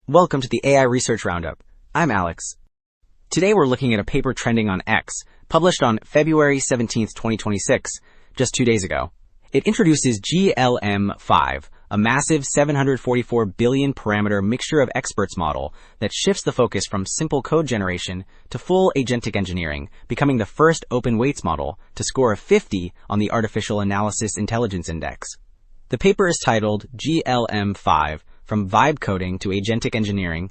Welcome to the AI Research Roundup. I'm Alex. Today we're looking at a paper trending on X, published on February 17, 2026, just 2 days ago. It introduces GLM-5, a massive 744 billion parameter mixture of experts model that shifts the focus from simple code generation to full agentic engineering, becoming the first open weights model to score a 50 on the Artificial Analysis Intelligence Index. The paper is titled GLM-5, From Vibe Coding to Agentic Engineering,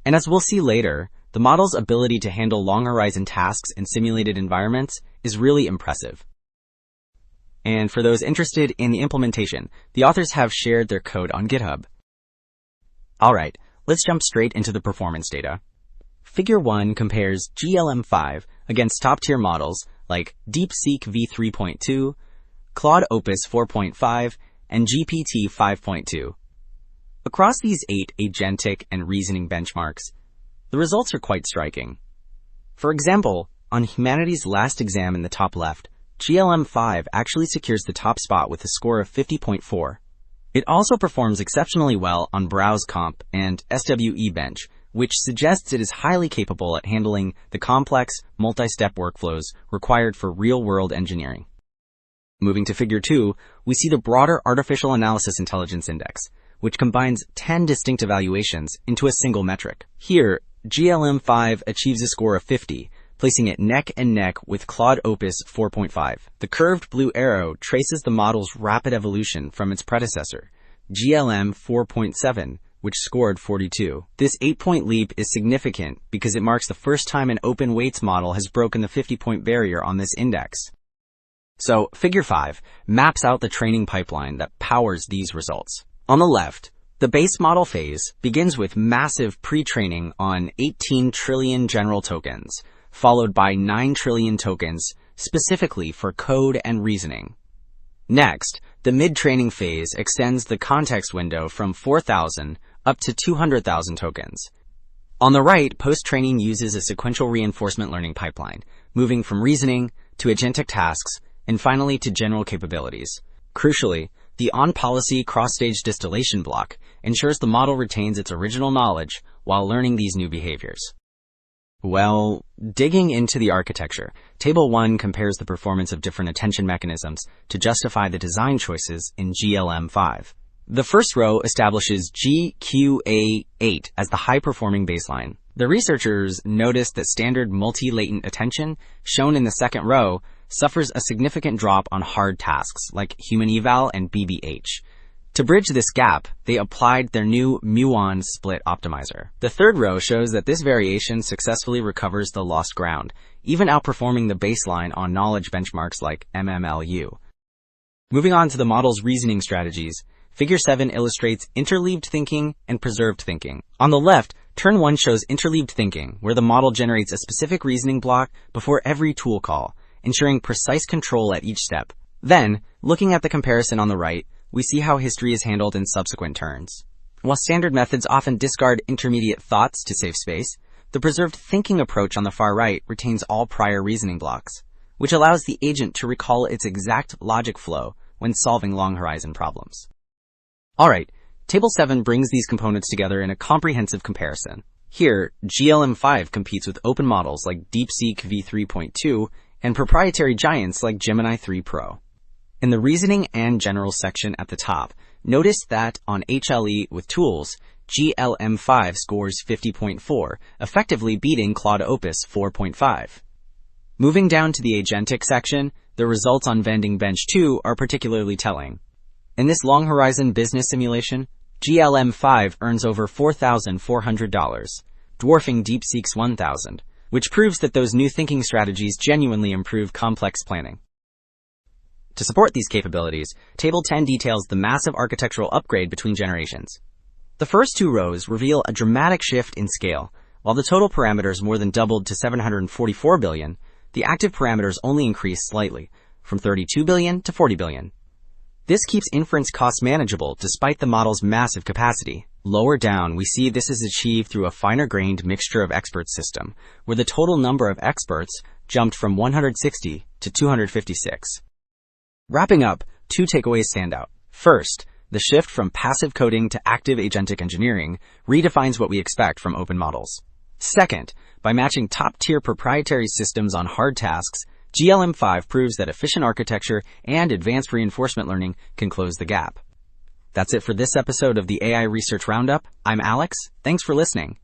and as we'll see later, the model's ability to handle long-horizon tasks in simulated environments is really impressive. And for those interested in the implementation, the authors have shared their code on GitHub. Alright, let's jump straight into the performance data. Figure 1 compares GLM-5 against top-tier models like DeepSeek v3.2, Claude Opus 4.5, and GPT 5.2. Across these 8 agentic and reasoning benchmarks, the results are quite striking. For example, on humanity's last exam in the top left, GLM-5 actually secures the top spot with a score of 50.4. It also performs exceptionally well on BrowseComp and SWE-bench, which suggests it is highly capable at handling the complex, multi-step workflows required for real-world engineering. Moving to Figure 2, we see the broader Artificial Analysis Intelligence Index, which combines 10 distinct evaluations into a single metric. Here, GLM-5 achieves a score of 50, placing it neck and neck with Claude Opus 4.5. The curved blue arrow traces the model's rapid evolution from its predecessor, GLM 4.7, which scored 42. This 8-point leap is significant because it marks the first time an open weights model has broken the 50-point barrier on this index. So, Figure 5 maps out the training pipeline that powers these results. On the left, the base model phase begins with massive pre-training on 18 trillion general tokens, followed by 9 trillion tokens specifically for code and reasoning. Next, the mid-training phase extends the context window from 4,000 up to 200,000 tokens. On the right, post-training uses a sequential reinforcement learning pipeline, moving from reasoning to agentic tasks and finally to general capabilities. Crucially, the on-policy cross-stage distillation block ensures the model retains its original knowledge while learning these new behaviors. Well, digging into the architecture, Table 1 compares the performance of different attention mechanisms to justify the design choices in GLM-5. The first row establishes GQA8 as the high-performing baseline. The researchers noticed that standard multi-latent attention, shown in the second row, suffers a significant drop on hard tasks like human eval and BBH. To bridge this gap, they applied their new muon split optimizer. The third row shows that this variation successfully recovers the lost ground, even outperforming the baseline on knowledge benchmarks like MMLU. Moving on to the model's reasoning strategies, Figure 7 illustrates interleaved thinking and preserved thinking. On the left, Turn 1 shows interleaved thinking, where the model generates a specific reasoning block before every tool call, ensuring precise control at each step. Then, looking at the comparison on the right, we see how history is handled in subsequent turns. While standard methods often discard intermediate thoughts to save space, the preserved thinking approach on the far right retains all prior reasoning blocks, which allows the agent to recall its exact logic flow when solving long-horizon problems. Alright, Table 7 brings these components together in a comprehensive comparison. Here, GLM-5 competes with open models like DeepSeek v3.2 and proprietary giants like Gemini 3 Pro. In the reasoning and general section at the top, notice that on HLE with tools, GLM-5 scores 50.4, effectively beating Claude Opus 4.5. Moving down to the agentic section, the results on Vending Bench 2 are particularly telling. In this long-horizon business simulation, GLM-5 earns over $4,400, dwarfing DeepSeek's $1,000, which proves that those new thinking strategies genuinely improve complex planning. To support these capabilities, Table 10 details the massive architectural upgrade between generations. The first 2 rows reveal a dramatic shift in scale. While the total parameters more than doubled to 744 billion, the active parameters only increased slightly, from 32 billion to 40 billion. This keeps inference costs manageable despite the model's massive capacity. Lower down, we see this is achieved through a finer-grained mixture of experts system, where the total number of experts jumped from 160 to 256. Wrapping up, 2 takeaways stand out. First, The shift from passive coding to active agentic engineering redefines what we expect from open models. Second, by matching top-tier proprietary systems on hard tasks, GLM-5 proves that efficient architecture and advanced reinforcement learning can close the gap. That's it for this episode of the AI Research Roundup. I'm Alex. Thanks for listening.